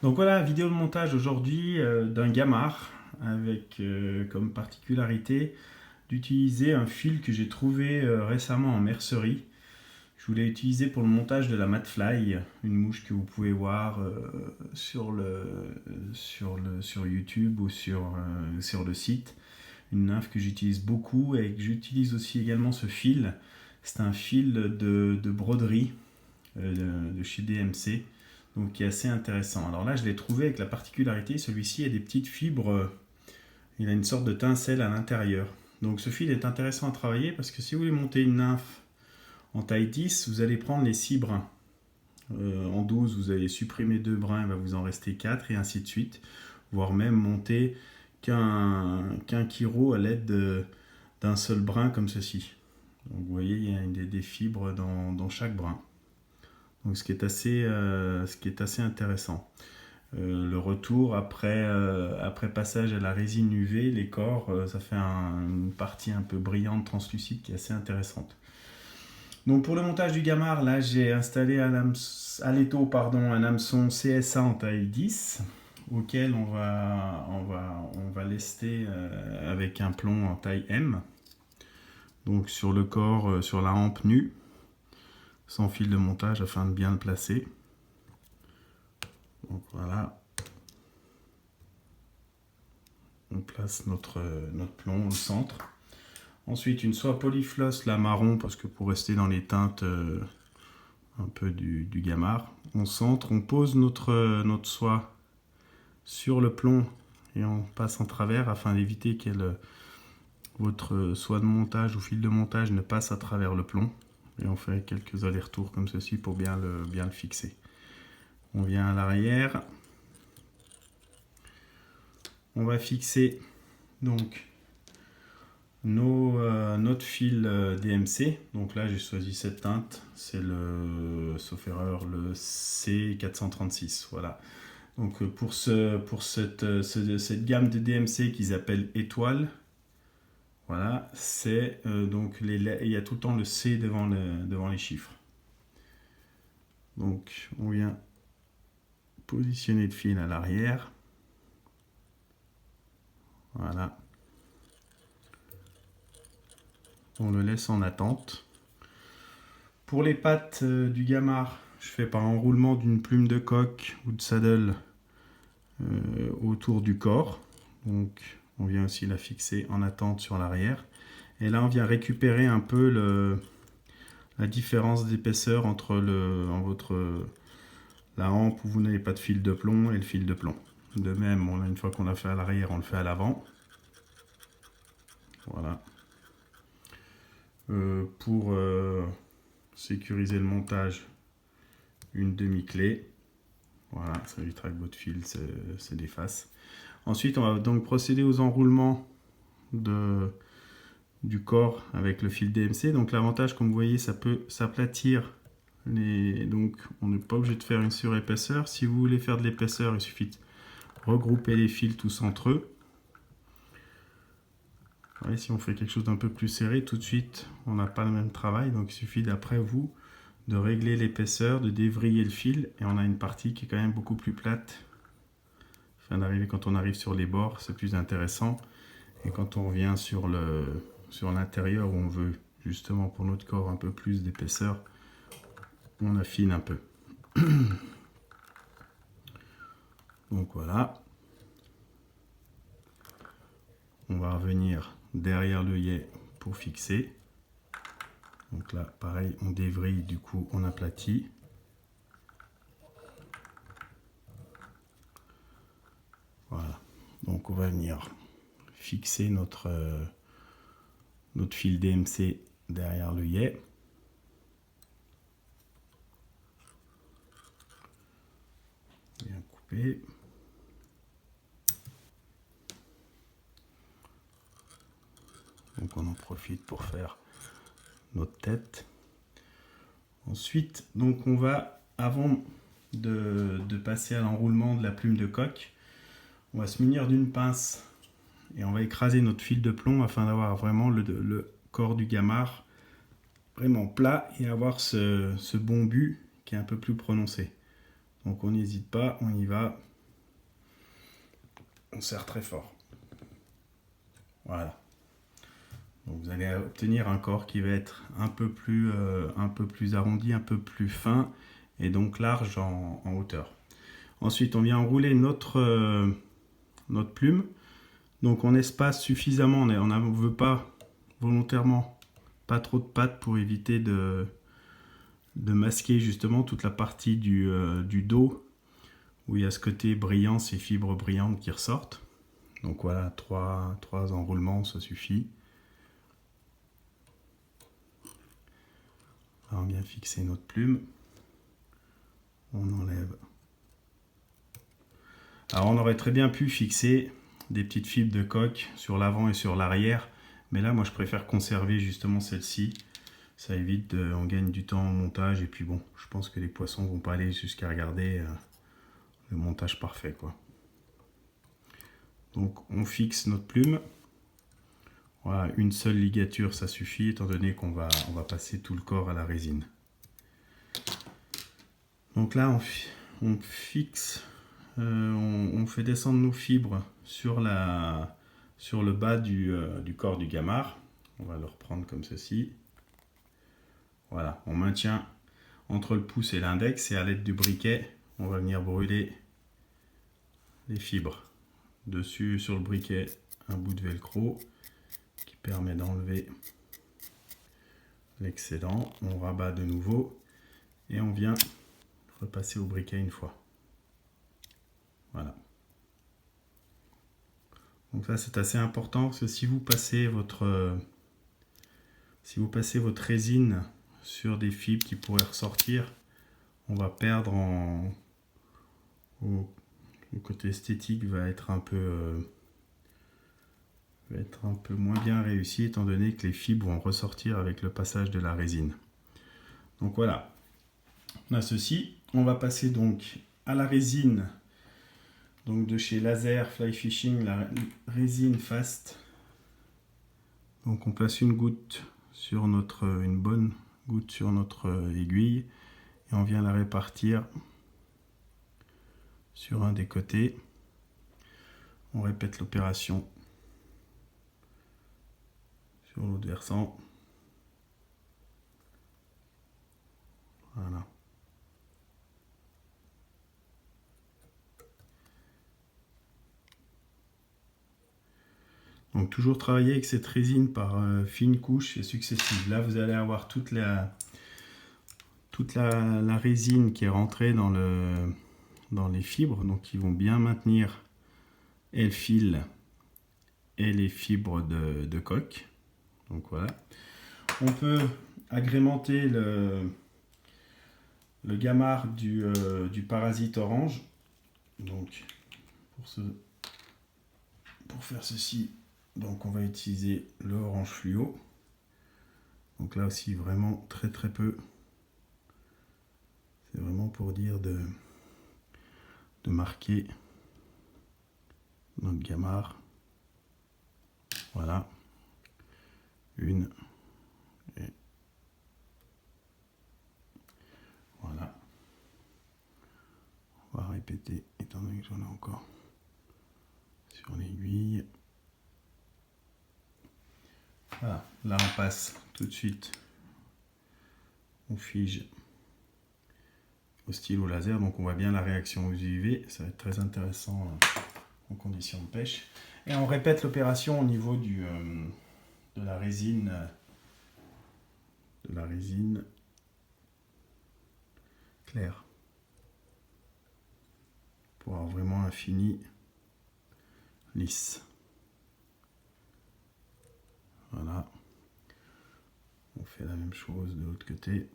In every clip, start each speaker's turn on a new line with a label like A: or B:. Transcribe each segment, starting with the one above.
A: Donc voilà, vidéo de montage aujourd'hui d'un gamard avec comme particularité d'utiliser un fil que j'ai trouvé récemment en mercerie. Je voulais utiliser pour le montage de la Matfly, une mouche que vous pouvez voir sur YouTube ou sur le site. Une nymphe que j'utilise beaucoup et que j'utilise aussi également ce fil. C'est un fil de broderie de chez DMC, donc qui est assez intéressant. Alors là, je l'ai trouvé avec la particularité, celui-ci a des petites fibres, il a une sorte de tincelle à l'intérieur. Donc ce fil est intéressant à travailler parce que si vous voulez monter une nymphe en taille 10, vous allez prendre les 6 brins. En 12, vous allez supprimer 2 brins, il va vous en rester 4 et ainsi de suite. Voire même monter qu'un chiro à l'aide d'un seul brin comme ceci. Donc vous voyez, il y a des fibres dans chaque brin. Donc, ce qui est assez intéressant. Le retour après passage à la résine UV, les corps, ça fait une partie un peu brillante, translucide, qui est assez intéressante. Donc pour le montage du gamard, là j'ai installé à l'étau un hameçon CSA en taille 10 auquel on va lester avec un plomb en taille M. Donc sur le corps, sur la hampe nue, sans fil de montage afin de bien le placer. Donc voilà, on place notre plomb au centre. Ensuite, une soie polyfloss, la marron, parce que pour rester dans les teintes un peu du gamard. On centre, on pose notre soie sur le plomb et on passe en travers afin d'éviter que votre soie de montage ou fil de montage ne passe à travers le plomb. Et on fait quelques allers-retours comme ceci pour bien le fixer. On vient à l'arrière. On va fixer donc notre fil DMC. Donc là j'ai choisi cette teinte, c'est sauf erreur, le C436. Voilà. Donc pour cette gamme de DMC qu'ils appellent étoile, voilà, c'est donc il y a tout le temps le C devant les chiffres. Donc on vient positionner le fil à l'arrière. Voilà. On le laisse en attente. Pour les pattes du gamard, je fais par enroulement d'une plume de coque ou de saddle autour du corps. Donc on vient aussi la fixer en attente sur l'arrière. Et là on vient récupérer un peu la différence d'épaisseur entre la hampe où vous n'avez pas de fil de plomb et le fil de plomb. De même, une fois qu'on l'a fait à l'arrière, on le fait à l'avant. Voilà. Pour sécuriser le montage, une demi-clé. Voilà, ça évitera que votre fil se défasse. Ensuite, on va donc procéder aux enroulements du corps avec le fil DMC. Donc l'avantage, comme vous voyez, ça peut s'aplatir. Donc on n'est pas obligé de faire une surépaisseur. Si vous voulez faire de l'épaisseur, il suffit de regrouper les fils tous entre eux. Ouais, si on fait quelque chose d'un peu plus serré, tout de suite, on n'a pas le même travail. Donc il suffit d'après vous de régler l'épaisseur, de dévriller le fil, et on a une partie qui est quand même beaucoup plus plate. Quand on arrive sur les bords, c'est plus intéressant. Et quand on revient sur l'intérieur où on veut justement pour notre corps un peu plus d'épaisseur, on affine un peu. Donc voilà. On va revenir derrière l'œillet pour fixer. Donc là, pareil, on dévrille, du coup, on aplatit. Voilà. Donc on va venir fixer notre fil DMC derrière l'œillet. Bien coupé. Donc on en profite pour faire notre tête. Ensuite, donc on va, avant de passer à l'enroulement de la plume de coque, on va se munir d'une pince et on va écraser notre fil de plomb afin d'avoir vraiment le corps du gamard vraiment plat et avoir ce bon but qui est un peu plus prononcé. Donc on n'hésite pas, on y va. On serre très fort. Voilà. Donc vous allez obtenir un corps qui va être un peu plus arrondi, un peu plus fin et donc large en hauteur. Ensuite, on vient enrouler notre plume. Donc on espace suffisamment, on ne veut pas volontairement pas trop de pattes pour éviter de masquer justement toute la partie du dos où il y a ce côté brillant, ces fibres brillantes qui ressortent. Donc voilà, 3 enroulements, ça suffit. Alors, on vient fixer notre plume. On enlève. Alors on aurait très bien pu fixer des petites fibres de coque sur l'avant et sur l'arrière. Mais là, moi, je préfère conserver justement celle-ci. Ça évite, on gagne du temps en montage. Et puis bon, je pense que les poissons ne vont pas aller jusqu'à regarder le montage parfait, quoi. Donc on fixe notre plume. Voilà, une seule ligature, ça suffit, étant donné qu'on va passer tout le corps à la résine. Donc là, on fixe, on fait descendre nos fibres sur le bas du corps du gamard. On va le reprendre comme ceci. Voilà, on maintient entre le pouce et l'index et à l'aide du briquet, on va venir brûler les fibres. Dessus, sur le briquet, un bout de velcro qui permet d'enlever l'excédent. On rabat de nouveau et on vient repasser au briquet une fois. Voilà. Donc là, c'est assez important parce que si vous passez votre résine sur des fibres qui pourraient ressortir, on va perdre le côté esthétique va être un peu moins bien réussi étant donné que les fibres vont ressortir avec le passage de la résine. Donc voilà, on a ceci. On va passer donc à la résine donc de chez Laser Fly Fishing, la résine Fast. Donc on place une bonne goutte sur notre aiguille et on vient la répartir sur un des côtés. On répète l'opération sur l'autre versant. Voilà. Donc toujours travailler avec cette résine par fines couches et successives. Là vous allez avoir toute la résine qui est rentrée dans les fibres, donc qui vont bien maintenir et le fil et les fibres de coque. Donc voilà. On peut agrémenter le gamard du parasite orange. Donc pour faire ceci, donc on va utiliser le orange fluo. Donc là aussi vraiment très très peu. C'est vraiment pour dire de marquer notre gamard. Voilà. Une. Et voilà. On va répéter étant donné que j'en ai encore sur l'aiguille. Voilà. Là on passe tout de suite. On fige au stylo laser, donc on voit bien la réaction aux UV, ça va être très intéressant en conditions de pêche. Et on répète l'opération au niveau de la résine claire pour avoir vraiment un fini lisse. Voilà, on fait la même chose de l'autre côté.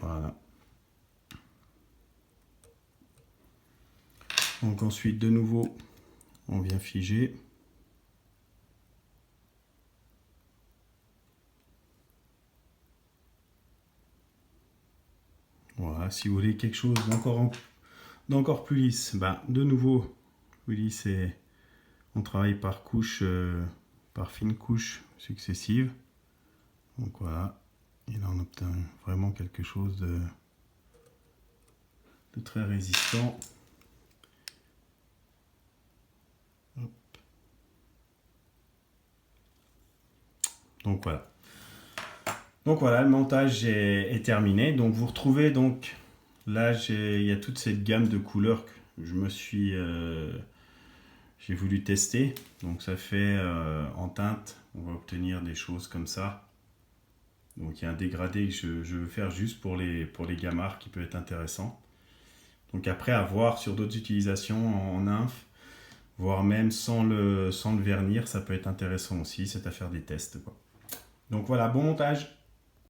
A: Voilà. Donc ensuite de nouveau on vient figer. Voilà, si vous voulez quelque chose d'encore plus lisse, bah, de nouveau, je vous dis, on travaille par couche, par fines couches successives. Donc voilà, et là on obtient vraiment quelque chose de très résistant. Hop. Donc voilà. Donc voilà, le montage est terminé. Donc vous retrouvez donc là, il y a toute cette gamme de couleurs que je me suis j'ai voulu tester. Donc ça fait en teinte, on va obtenir des choses comme ça. Donc il y a un dégradé que je veux faire juste pour les gamards qui peut être intéressant. Donc après, à voir sur d'autres utilisations en nymphe, voire même sans le vernir, ça peut être intéressant aussi. C'est à faire des tests, quoi. Donc voilà, bon montage!